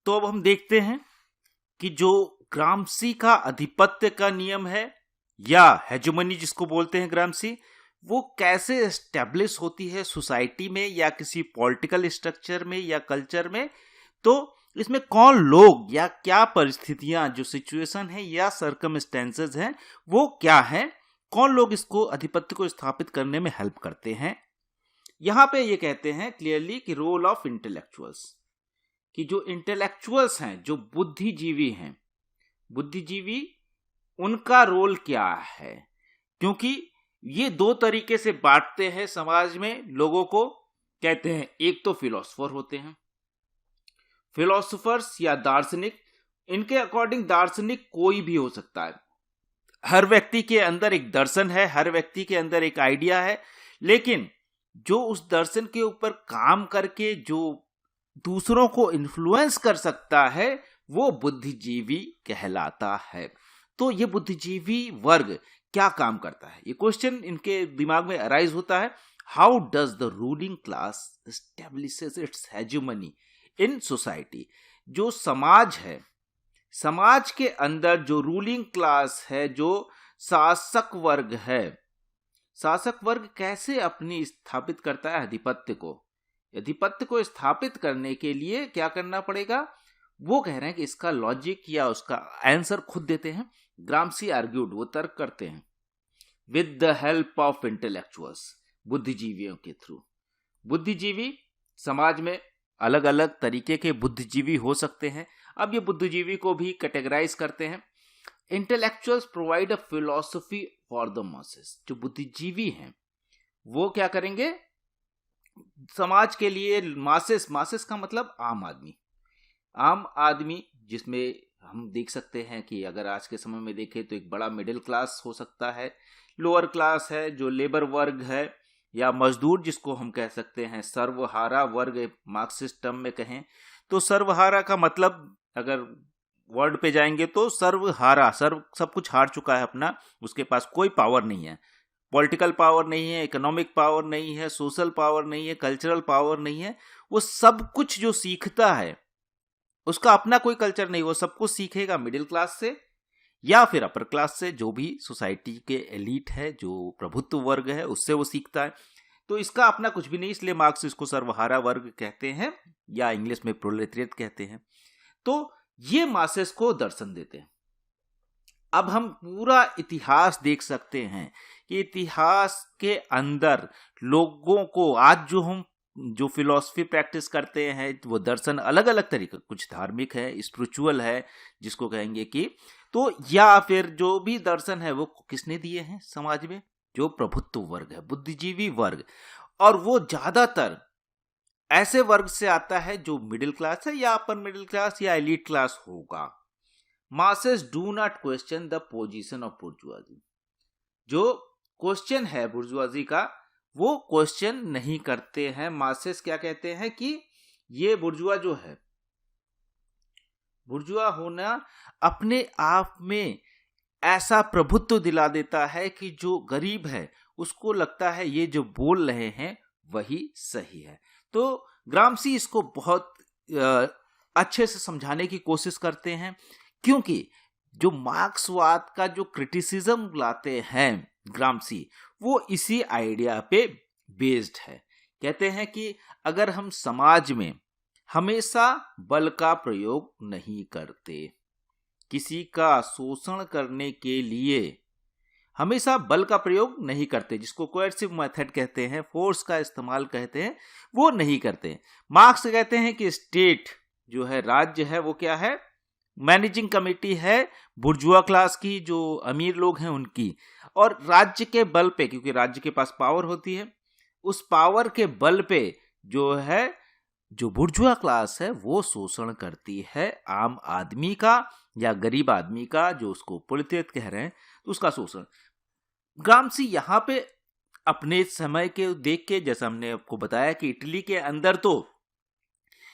तो अब हम देखते हैं कि जो ग्राम्सी का आधिपत्य का नियम है या हेजेमनी जिसको बोलते हैं ग्राम्सी, वो कैसे एस्टेब्लिश होती है सोसाइटी में या किसी पॉलिटिकल स्ट्रक्चर में या कल्चर में। तो इसमें कौन लोग या क्या परिस्थितियां, जो सिचुएशन है या सर्कमस्टेंसेस हैं, वो क्या हैं, कौन लोग इसको आधिपत्य को स्थापित करने में हेल्प करते हैं। यहां पे ये कहते हैं क्लियरली कि रोल ऑफ इंटेलेक्चुअल्स, कि जो इंटेलेक्चुअल्स हैं, जो बुद्धिजीवी हैं, बुद्धिजीवी उनका रोल क्या है। क्योंकि ये दो तरीके से बांटते हैं समाज में लोगों को। कहते हैं एक तो फिलोसोफर होते हैं, फिलोसोफर्स या दार्शनिक। इनके अकॉर्डिंग दार्शनिक कोई भी हो सकता है। हर व्यक्ति के अंदर एक दर्शन है, हर व्यक्ति के अंदर एक आइडिया है, लेकिन जो उस दर्शन के ऊपर काम करके जो दूसरों को इन्फ्लुएंस कर सकता है, वो बुद्धिजीवी कहलाता है। तो ये बुद्धिजीवी वर्ग क्या काम करता है, ये क्वेश्चन इनके दिमाग में अराइज होता है। How does the ruling class establishes it's hegemony in society. जो समाज है, समाज के अंदर जो रूलिंग क्लास है, जो शासक वर्ग है, शासक वर्ग कैसे अपनी स्थापित करता है आधिपत्य को। आधिपत्य को स्थापित करने के लिए क्या करना पड़ेगा, वो कह रहे हैं कि इसका लॉजिक या उसका आंसर खुद देते हैं। ग्राम्सी आर्ग्यूड, वो तर्क करते हैं, with the help of intellectuals, बुद्धिजीवियों के थ्रू। बुद्धिजीवी समाज में अलग अलग तरीके के बुद्धिजीवी हो सकते हैं। अब ये बुद्धिजीवी को भी कैटेगराइज करते हैं। Intellectuals provide a philosophy for the masses. जो बुद्धिजीवी हैं वो क्या करेंगे, समाज के लिए मासेस, मासेस का मतलब आम आदमी, आम आदमी, जिसमें हम देख सकते हैं कि अगर आज के समय में देखें तो एक बड़ा मिडिल क्लास हो सकता है, लोअर क्लास है जो लेबर वर्ग है, या मजदूर जिसको हम कह सकते हैं, सर्वहारा वर्ग मार्क्सिस्ट टर्म में कहें तो। सर्वहारा का मतलब अगर वर्ड पे जाएंगे तो सर्वहारा, सर्व सब कुछ हार चुका है अपना, उसके पास कोई पावर नहीं है, पॉलिटिकल पावर नहीं है, इकोनॉमिक पावर नहीं है, सोशल पावर नहीं है, कल्चरल पावर नहीं है। वो सब कुछ जो सीखता है उसका अपना कोई कल्चर नहीं, वो सब कुछ सीखेगा मिडिल क्लास से या फिर अपर क्लास से, जो भी सोसाइटी के एलीट है, जो प्रभुत्व वर्ग है, उससे वो सीखता है। तो इसका अपना कुछ भी नहीं, इसलिए मार्क्स इसको सर्वहारा वर्ग कहते हैं या इंग्लिश में प्रोलेटेरिएट कहते हैं। तो ये मासेस को दर्शन देते हैं। अब हम पूरा इतिहास देख सकते हैं कि इतिहास के अंदर लोगों को आज जो हम जो फिलॉसफी प्रैक्टिस करते हैं, वो दर्शन अलग अलग तरीके, कुछ धार्मिक है, स्पिरिचुअल है जिसको कहेंगे कि, तो या फिर जो भी दर्शन है वो किसने दिए हैं समाज में, जो प्रभुत्व वर्ग है, बुद्धिजीवी वर्ग। और वो ज्यादातर ऐसे वर्ग से आता है जो मिडिल क्लास है या अपर मिडिल क्लास या एलीट क्लास होगा। Masses do not question the position of bourgeoisie. जो क्वेश्चन है बुर्जुआजी का, वो क्वेश्चन नहीं करते हैं। मासेस क्या कहते हैं कि ये बुर्जुआ जो है, बुर्जुआ होना अपने आप में ऐसा प्रभुत्व दिला देता है कि जो गरीब है उसको लगता है ये जो बोल रहे हैं वही सही है। तो ग्राम्सी इसको बहुत अच्छे से समझाने की कोशिश करते हैं, क्योंकि जो मार्क्सवाद का जो क्रिटिसिज्म लाते हैं ग्राम्सी, वो इसी आइडिया पे बेस्ड है। कहते हैं कि अगर हम समाज में हमेशा बल का प्रयोग नहीं करते, किसी का शोषण करने के लिए हमेशा बल का प्रयोग नहीं करते, जिसको कोएर्सिव मेथड कहते हैं, फोर्स का इस्तेमाल कहते हैं, वो नहीं करते। मार्क्स कहते हैं कि स्टेट जो है, राज्य है, वो क्या है, मैनेजिंग कमेटी है बुर्जुआ क्लास की, जो अमीर लोग हैं उनकी। और राज्य के बल पे, क्योंकि राज्य के पास पावर होती है, उस पावर के बल पे जो है, जो बुर्जुआ क्लास है वो शोषण करती है आम आदमी का या गरीब आदमी का, जो उसको प्रोलेटेरिएट कह रहे हैं, तो उसका शोषण। ग्राम्सी यहाँ पे अपने समय के देख के, जैसा हमने आपको बताया कि इटली के अंदर तो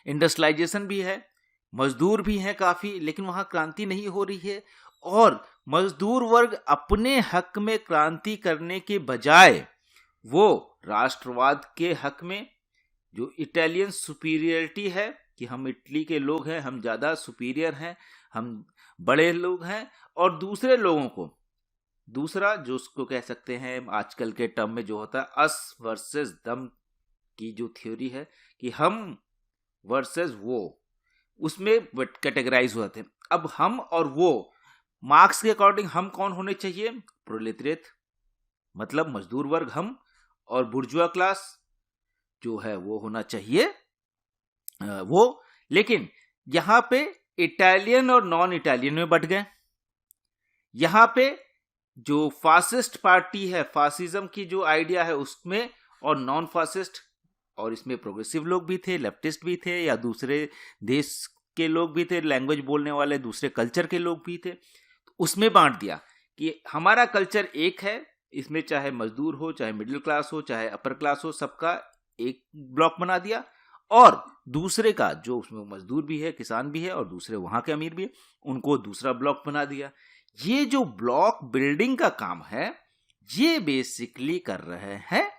इंडस्ट्रियलाइजेशन भी है, मजदूर भी हैं काफी, लेकिन वहां क्रांति नहीं हो रही है। और मजदूर वर्ग अपने हक में क्रांति करने के बजाय वो राष्ट्रवाद के हक में, जो इटालियन सुपीरियरिटी है कि हम इटली के लोग हैं, हम ज़्यादा सुपीरियर हैं, हम बड़े लोग हैं, और दूसरे लोगों को, दूसरा जो उसको कह सकते हैं आजकल के टर्म में जो होता है अस वर्सेस दम की जो थ्योरी है कि हम वर्सेस वो, उसमें कैटेगराइज होते हैं। अब हम और वो, मार्क्स के अकॉर्डिंग हम कौन होने चाहिए? प्रोलेटरियत, मतलब मजदूर वर्ग हम, और बुर्जुआ क्लास जो है वो होना चाहिए वो। लेकिन यहां पे इटालियन और नॉन इटालियन में बट गए। यहां पे जो फासिस्ट पार्टी है, फासिज्म की जो आइडिया है उसमें, और नॉन फासिस्ट, और इसमें प्रोग्रेसिव लोग भी थे, लेफ्टिस्ट भी थे, या दूसरे देश के लोग भी थे, लैंग्वेज बोलने वाले दूसरे कल्चर के लोग भी थे, तो उसमें बांट दिया कि हमारा कल्चर एक है, इसमें चाहे मजदूर हो, चाहे मिडिल क्लास हो, चाहे अपर क्लास हो, सबका एक ब्लॉक बना दिया। और दूसरे का जो उसमें मजदूर भी है, किसान भी है, और दूसरे वहां के अमीर भी है, उनको दूसरा ब्लॉक बना दिया। ये जो ब्लॉक बिल्डिंग का काम है, ये बेसिकली कर रहे हैं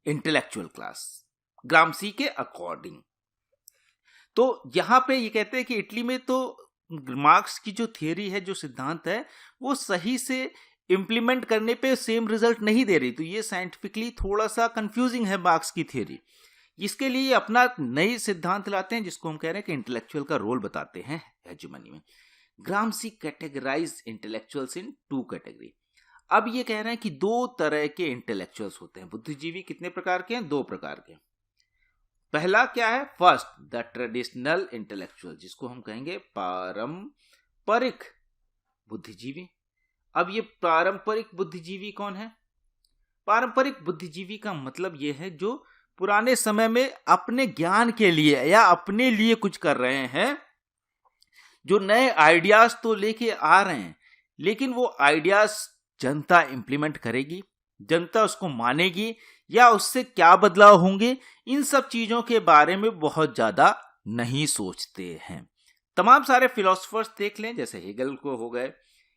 इंटेलेक्चुअल क्लास, ग्रामसी के अकॉर्डिंग। तो यहां पे ये कहते हैं कि इटली में तो मार्क्स की जो थियरी है, जो सिद्धांत है, वो सही से इंप्लीमेंट करने पे सेम रिजल्ट नहीं दे रही। तो ये साइंटिफिकली थोड़ा सा कंफ्यूजिंग है मार्क्स की थियरी। इसके लिए अपना नई सिद्धांत लाते हैं, जिसको हम कह रहे हैं कि इंटेलेक्चुअल का रोल बताते हैं हेजेमनी में। ग्रामसी कैटेगराइज इंटेलेक्चुअल्स इन 2 कैटेगरी। अब ये कह रहे हैं कि 2 तरह के इंटेलेक्चुअल्स होते हैं। बुद्धिजीवी कितने प्रकार के हैं? 2 प्रकार के। पहला क्या है? फर्स्ट, द ट्रेडिशनल इंटेलेक्चुअल, जिसको हम कहेंगे पारंपरिक बुद्धिजीवी। अब ये पारंपरिक बुद्धिजीवी कौन है? पारंपरिक बुद्धिजीवी का मतलब ये है जो पुराने समय में अपने ज्ञान के लिए या अपने लिए कुछ कर रहे हैं, जो नए आइडियाज तो लेके आ रहे हैं, लेकिन वो आइडियाज जनता इंप्लीमेंट करेगी, जनता उसको मानेगी, या उससे क्या बदलाव होंगे, इन सब चीजों के बारे में बहुत ज्यादा नहीं सोचते हैं। तमाम सारे फिलोसफर्स देख लें, जैसे हेगल को हो गए,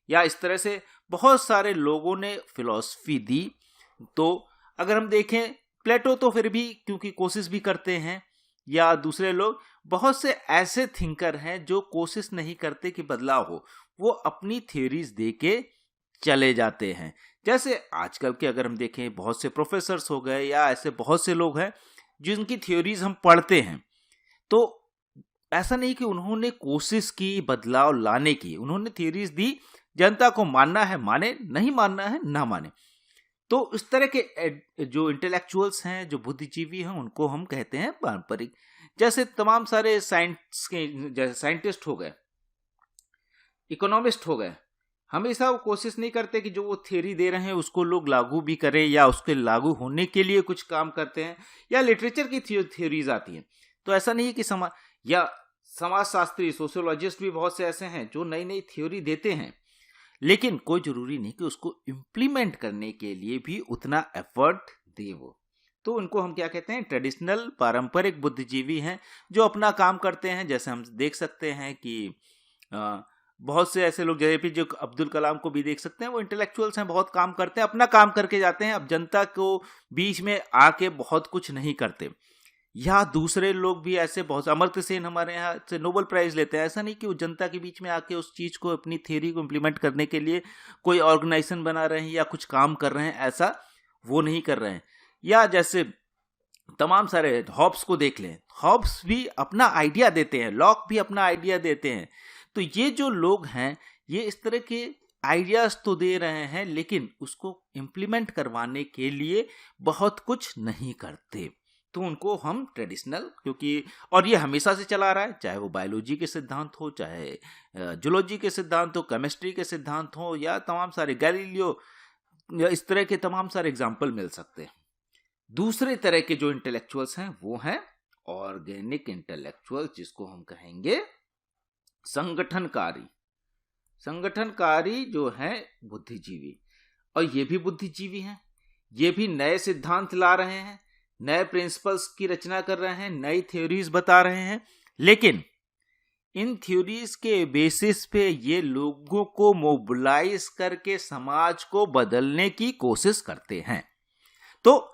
या इस तरह से बहुत सारे लोगों ने फिलॉसफी दी। तो अगर हम देखें प्लेटो तो फिर भी क्योंकि कोशिश भी करते हैं, या दूसरे लोग, बहुत से ऐसे थिंकर हैं जो कोशिश नहीं करते कि बदलाव हो, वो अपनी थ्योरीज दे के चले जाते हैं। जैसे आजकल के अगर हम देखें बहुत से प्रोफेसर्स हो गए, या ऐसे बहुत से लोग हैं जिनकी थ्योरीज हम पढ़ते हैं, तो ऐसा नहीं कि उन्होंने कोशिश की बदलाव लाने की, उन्होंने थ्योरीज दी, जनता को मानना है माने, नहीं मानना है ना माने। तो इस तरह के जो इंटेलेक्चुअल्स हैं, जो बुद्धिजीवी हैं, उनको हम कहते हैं पारंपरिक। जैसे तमाम सारे साइंस के, जैसे साइंटिस्ट हो गए, इकोनॉमिस्ट हो गए, हमेशा वो कोशिश नहीं करते कि जो वो थ्योरी दे रहे हैं उसको लोग लागू भी करें, या उसके लागू होने के लिए कुछ काम करते हैं। या लिटरेचर की थ्योरीज आती हैं, तो ऐसा नहीं है कि समाजशास्त्री, सोशियोलॉजिस्ट भी बहुत से ऐसे हैं जो नई नई थ्योरी देते हैं, लेकिन कोई जरूरी नहीं कि उसको इम्प्लीमेंट करने के लिए भी उतना एफर्ट दे वो। तो उनको हम क्या कहते हैं? ट्रेडिशनल, पारंपरिक बुद्धिजीवी हैं, जो अपना काम करते हैं। जैसे हम देख सकते हैं कि बहुत से ऐसे लोग, जैसे जो अब्दुल कलाम को भी देख सकते हैं, वो इंटेलेक्चुअल्स हैं, बहुत काम करते हैं, अपना काम करके जाते हैं, अब जनता को बीच में आके बहुत कुछ नहीं करते। या दूसरे लोग भी ऐसे बहुत, अमर्त्य सेन हमारे यहाँ से नोबेल प्राइज लेते हैं। ऐसा नहीं कि वो जनता के बीच में आके उस चीज को, अपनी थ्योरी को इम्प्लीमेंट करने के लिए कोई ऑर्गेनाइजेशन बना रहे हैं या कुछ काम कर रहे हैं, ऐसा वो नहीं कर रहे हैं। या जैसे तमाम सारे, हॉब्स को देख लें, हॉब्स भी अपना आइडिया देते हैं, लॉक भी अपना आइडिया देते हैं। तो ये जो लोग हैं, ये इस तरह के आइडियाज तो दे रहे हैं, लेकिन उसको इम्प्लीमेंट करवाने के लिए बहुत कुछ नहीं करते। तो उनको हम ट्रेडिशनल, क्योंकि, और ये हमेशा से चला रहा है, चाहे वो बायोलॉजी के सिद्धांत हो, चाहे जूलॉजी के सिद्धांत हो, केमिस्ट्री के सिद्धांत हो, या तमाम सारे गैलीलियो, या इस तरह के तमाम सारे एग्जाम्पल मिल सकते हैं। दूसरे तरह के जो इंटेलेक्चुअल्स हैं वो हैं ऑर्गेनिक इंटेलेक्चुअल्स, जिसको हम कहेंगे संगठनकारी। संगठनकारी जो है बुद्धिजीवी, और ये भी बुद्धिजीवी हैं, ये भी नए सिद्धांत ला रहे हैं, नए प्रिंसिपल्स की रचना कर रहे हैं, नई थ्योरीज बता रहे हैं, लेकिन इन थ्योरीज के बेसिस पे ये लोगों को मोबिलाइज करके समाज को बदलने की कोशिश करते हैं। तो